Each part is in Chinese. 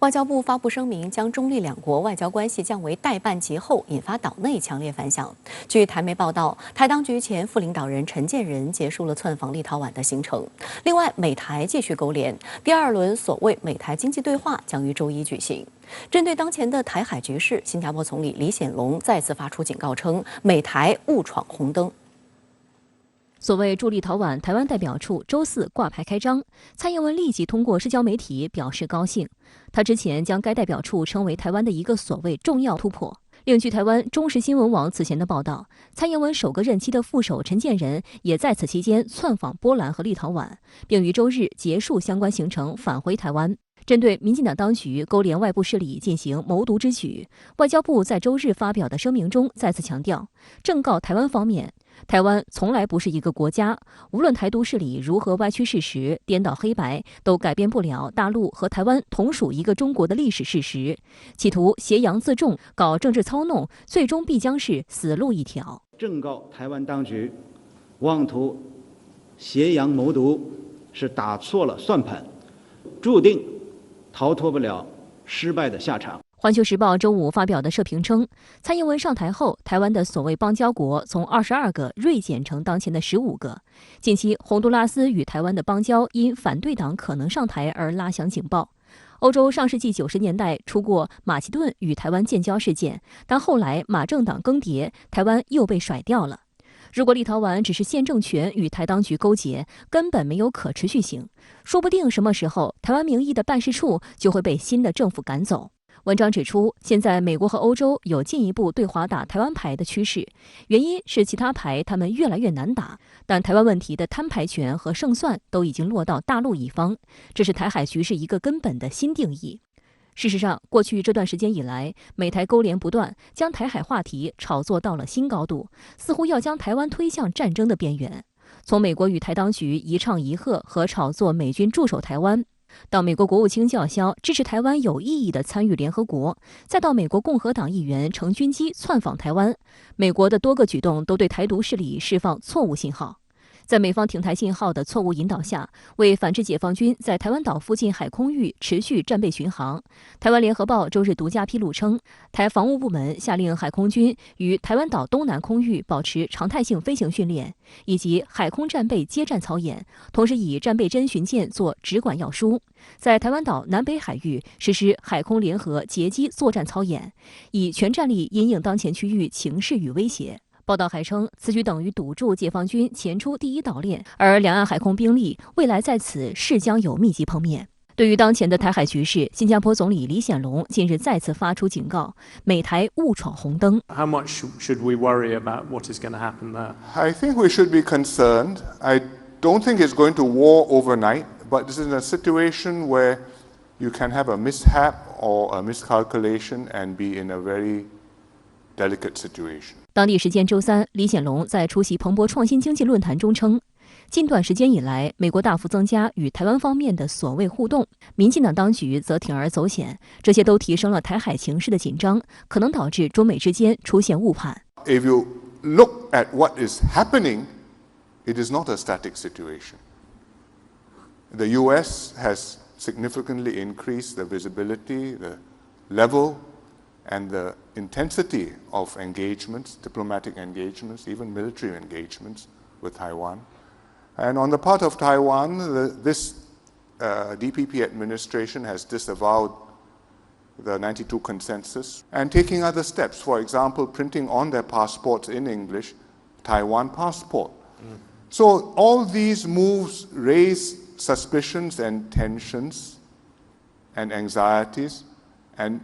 外交部发布声明，将中立两国外交关系降为代办级后，引发岛内强烈反响。据台媒报道，台当局前副领导人陈建仁结束了窜访立陶宛的行程。另外，美台继续勾连，第二轮所谓美台经济对话将于周一举行。针对当前的台海局势，新加坡总理李显龙再次发出警告称，美台勿闯红灯。所谓驻立陶宛台湾代表处周四挂牌开张，蔡英文立即通过社交媒体表示高兴。他之前将该代表处称为台湾的一个所谓重要突破。另据台湾中时新闻网此前的报道，蔡英文首个任期的副手陈建仁也在此期间窜访波兰和立陶宛，并于周日结束相关行程返回台湾。针对民进党当局勾连外部势力进行谋独之举，外交部在周日发表的声明中再次强调，正告台湾方面，台湾从来不是一个国家，无论台独势力如何歪曲事实、颠倒黑白，都改变不了大陆和台湾同属一个中国的历史事实。企图挟洋自重、搞政治操弄，最终必将是死路一条。正告台湾当局，妄图挟洋谋独，是打错了算盘，注定逃脱不了失败的下场。环球时报周五发表的社评称，蔡英文上台后，台湾的所谓邦交国从22个锐减成当前的15个。近期，洪都拉斯与台湾的邦交因反对党可能上台而拉响警报。欧洲上世纪90年代出过马其顿与台湾建交事件，但后来马政党更迭，台湾又被甩掉了。如果立陶宛只是现政权与台当局勾结，根本没有可持续性，说不定什么时候台湾名义的办事处就会被新的政府赶走。文章指出，现在美国和欧洲有进一步对华打台湾牌的趋势，原因是其他牌他们越来越难打，但台湾问题的摊牌权和胜算都已经落到大陆一方，这是台海局势一个根本的新定义。事实上，过去这段时间以来，美台勾连不断，将台海话题炒作到了新高度，似乎要将台湾推向战争的边缘。从美国与台当局一唱一和和炒作美军驻守台湾，到美国国务卿叫嚣支持台湾有意义的参与联合国，再到美国共和党议员乘军机窜访台湾，美国的多个举动都对台独势力释放错误信号。在美方挺台信号的错误引导下，为反制解放军在台湾岛附近海空域持续战备巡航，台湾联合报周日独家披露称，台防务部门下令海空军于台湾岛东南空域保持常态性飞行训练，以及海空战备接战操演，同时以战备侦巡舰做直管要书，在台湾岛南北海域实施海空联合截击作战操演，以全战力因应当前区域情势与威胁。报道还称，此举等于堵住解放军前出第一岛链，而两岸海空兵力未来在此势将有密集碰面。对于当前的台海局势，新加坡总理李显龙近日再次发出警告，美台勿闯红灯。How much should we worry about what is going to happen there? I think we should be concerned. I don't think it's going to war overnight, but this is a situation where you can have a mishap or a miscalculation and be in a very delicate situation. 当地时间周三，李显龙在出席彭博创新经济论坛中称，近段时间以来，美国大幅增加与台湾方面的所谓互动，民进党当局则铤而走险，这些都提升了台海情势的紧张，可能导致中美之间出现误判。If you look at what is happening, it is not a static situation. The U.S. has significantly increased the visibility, the level, and the intensity of engagements, diplomatic engagements, even military engagements with Taiwan. And on the part of Taiwan, this DPP administration has disavowed the 92 consensus and taking other steps, for example, printing on their passports in English, Taiwan passport. So all these moves raise suspicions and tensions and anxieties and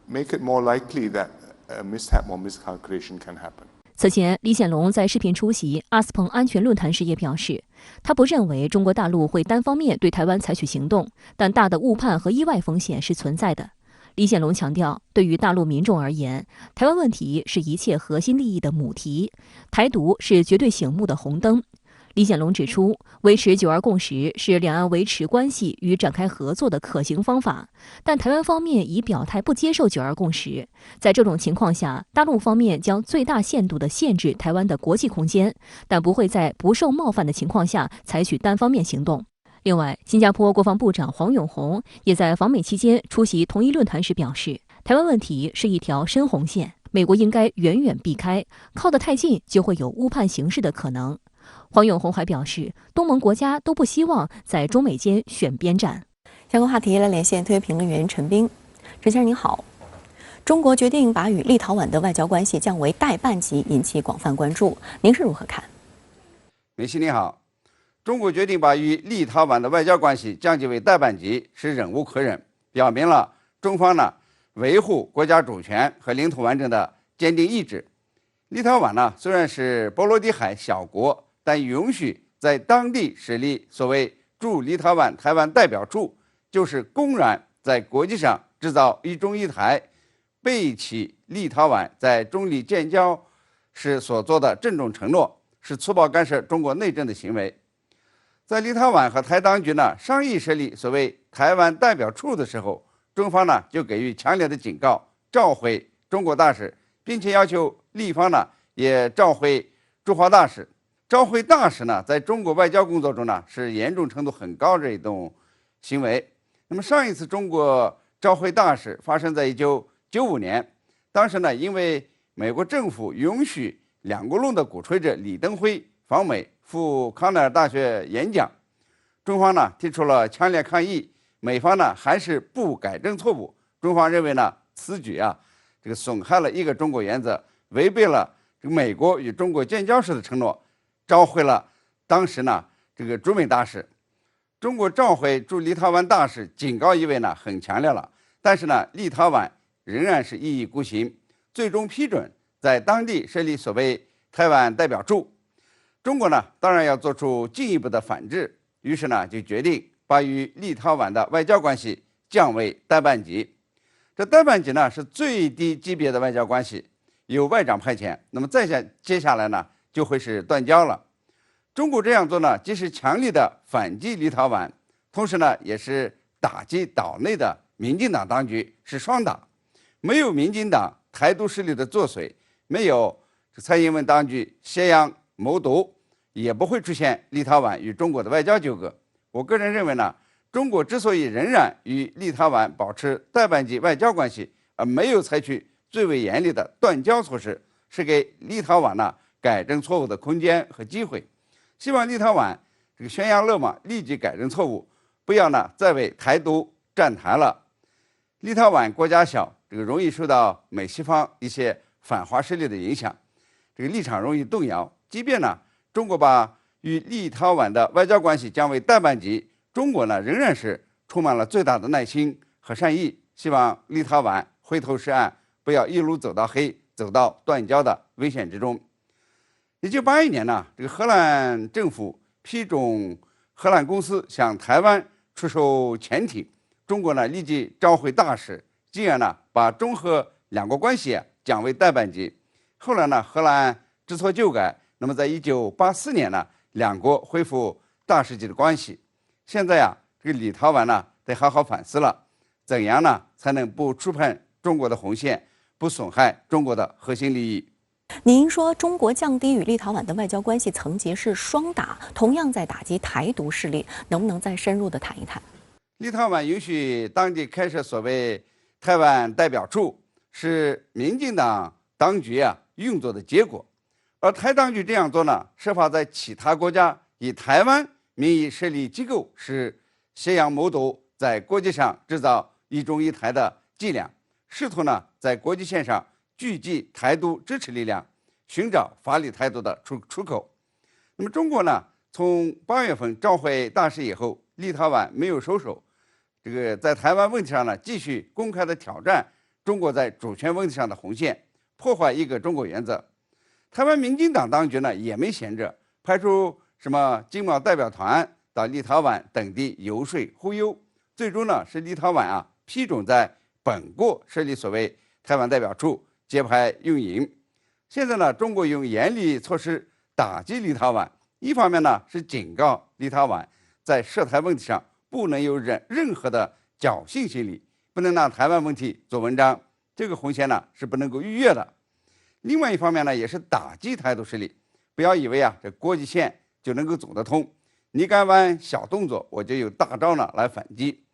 make it more likely that a mishap or miscalculation can happen. 此前，李显龙在视频出席阿斯彭安全论坛时也表示，他不认为中国大陆会单方面对台湾采取行动，但大的误判和意外风险是存在的。李显龙强调，对于大陆民众而言，台湾问题是一切核心利益的母题，台独是绝对醒目的红灯。李显龙指出，维持九二共识是两岸维持关系与展开合作的可行方法，但台湾方面已表态不接受九二共识。在这种情况下，大陆方面将最大限度地限制台湾的国际空间，但不会在不受冒犯的情况下采取单方面行动。另外，新加坡国防部长黄永红也在访美期间出席同一论坛时表示，台湾问题是一条深红线，美国应该远远避开，靠得太近就会有误判形势的可能。黄永红还表示，东盟国家都不希望在中美间选边站。相关话题来连线特约评论员陈斌。陈先生您好，中国决定把与立陶宛的外交关系降为代办级，引起广泛关注，您是如何看？梅西你好，中国决定把与立陶宛的外交关系降级为代办级，是忍无可忍，表明了中方维护国家主权和领土完整的坚定意志。立陶宛虽然是波罗的海小国，但允许在当地设立所谓驻立陶宛台湾代表处，就是公然在国际上制造一中一台，背弃立陶宛在中立建交时所做的郑重承诺，是粗暴干涉中国内政的行为。在立陶宛和台当局商议设立所谓台湾代表处的时候，中方就给予强烈的警告，召回中国大使，并且要求立方也召回驻华大使。召回大使在中国外交工作中是严重程度很高的一种行为。那么上一次中国召回大使发生在1995年，当时因为美国政府允许两国论的鼓吹者李登辉访美赴康奈尔大学演讲，中方提出了强烈抗议，美方还是不改正错误。中方认为此举损害了一个中国原则，违背了美国与中国建交时的承诺，召回了当时驻美大使。中国召回驻立陶宛大使警告意味很强烈了，但是立陶宛仍然是一意孤行，最终批准在当地设立所谓台湾代表处。中国当然要做出进一步的反制，于是就决定把与立陶宛的外交关系降为代办级。这代办级是最低级别的外交关系，由外长派遣。那么接下来就会是断交了。中国这样做既是强力的反击立陶宛，同时也是打击岛内的民进党当局，是双打。没有民进党台独势力的作祟，没有蔡英文当局挟洋谋独，也不会出现立陶宛与中国的外交纠葛。我个人认为中国之所以仍然与立陶宛保持代办级外交关系，而没有采取最为严厉的断交措施，是给立陶宛改正错误的空间和机会。希望立陶宛悬崖勒马，立即改正错误，不要再为台独站台了。立陶宛国家小，容易受到美西方一些反华势力的影响，立场容易动摇。即便中国把与立陶宛的外交关系降为代办级，中国仍然是充满了最大的耐心和善意，希望立陶宛回头是岸，不要一路走到黑，走到断交的危险之中。1981年荷兰政府批准荷兰公司向台湾出售潜艇，中国立即召回大使，进而把中荷两国关系降为代办级。后来荷兰知错就改，那么在1984年两国恢复大使级的关系。现在立陶宛得好好反思了，怎样才能不触碰中国的红线，不损害中国的核心利益。您说中国降低与立陶宛的外交关系层级是双打，同样在打击台独势力，能不能再深入的谈一谈？立陶宛允许当地开设所谓台湾代表处，是民进党当局运作的结果，而台当局这样做设法在其他国家以台湾名义设立机构，是挟洋谋独，在国际上制造一中一台的伎俩，试图在国际线上聚集台独支持力量，寻找法理台独的出口。那么中国从8月份召回大使以后，立陶宛没有收手，在台湾问题上继续公开的挑战中国在主权问题上的红线，破坏一个中国原则。台湾民进党当局也没闲着，派出什么经贸代表团到立陶宛等地游说忽悠，最终是立陶宛批准在本国设立所谓台湾代表处，揭牌运营。现在中国用严厉措施打击立陶宛，一方面是警告立陶宛在涉台问题上不能有任何的侥幸心理，不能拿台湾问题做文章，这个红线是不能够逾越的。另外一方面也是打击台独势力，不要以为这国际线就能够走得通，你敢玩小动作，我就有大招呢来反击，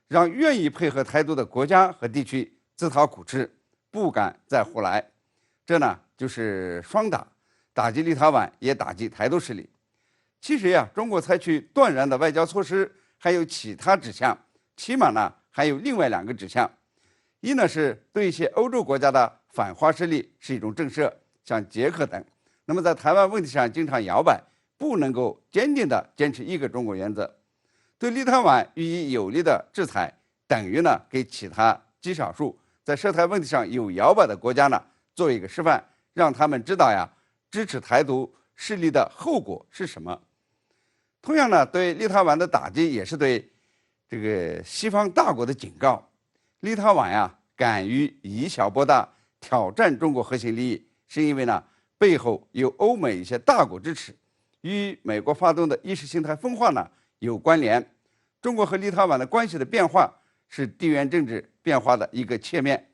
让愿意配合台独的国家和地区自讨苦吃，不敢再胡来。这呢就是双打，打击立陶宛，也打击台独势力。其实呀，中国采取断然的外交措施还有其他指向，起码呢还有另外2个指向。一呢是对一些欧洲国家的反华势力是一种震慑，像捷克等。那么在台湾问题上经常摇摆，不能够坚定地坚持一个中国原则。对立陶宛予以有力的制裁，等于呢给其他极少数在涉台问题上有摇摆的国家呢做一个示范，让他们知道呀，支持台独势力的后果是什么。同样呢，对立陶宛的打击也是对这个西方大国的警告。立陶宛呀，敢于以小博大，挑战中国核心利益，是因为呢背后有欧美一些大国支持，与美国发动的意识形态分化呢有关联。中国和立陶宛的关系的变化是地缘政治变化的一个切面。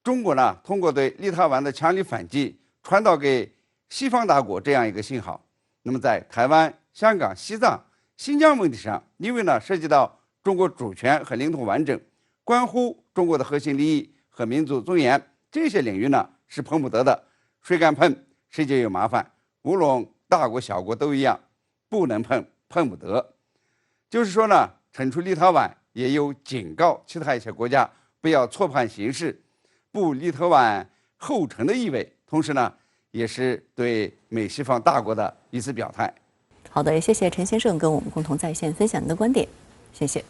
中国呢通过对立陶宛的强力反击，传导给西方大国这样一个信号。那么在台湾、香港、西藏、新疆问题上，因为呢涉及到中国主权和领土完整，关乎中国的核心利益和民族尊严，这些领域呢是碰不得的，谁敢碰谁就有麻烦，无论大国小国都一样，不能碰，碰不得。就是说呢，惩处立陶宛也有警告其他一些国家不要错判形势，步立陶宛后尘的意味，同时呢也是对美西方大国的一次表态。好的，也谢谢陈先生跟我们共同在线分享您的观点，谢谢。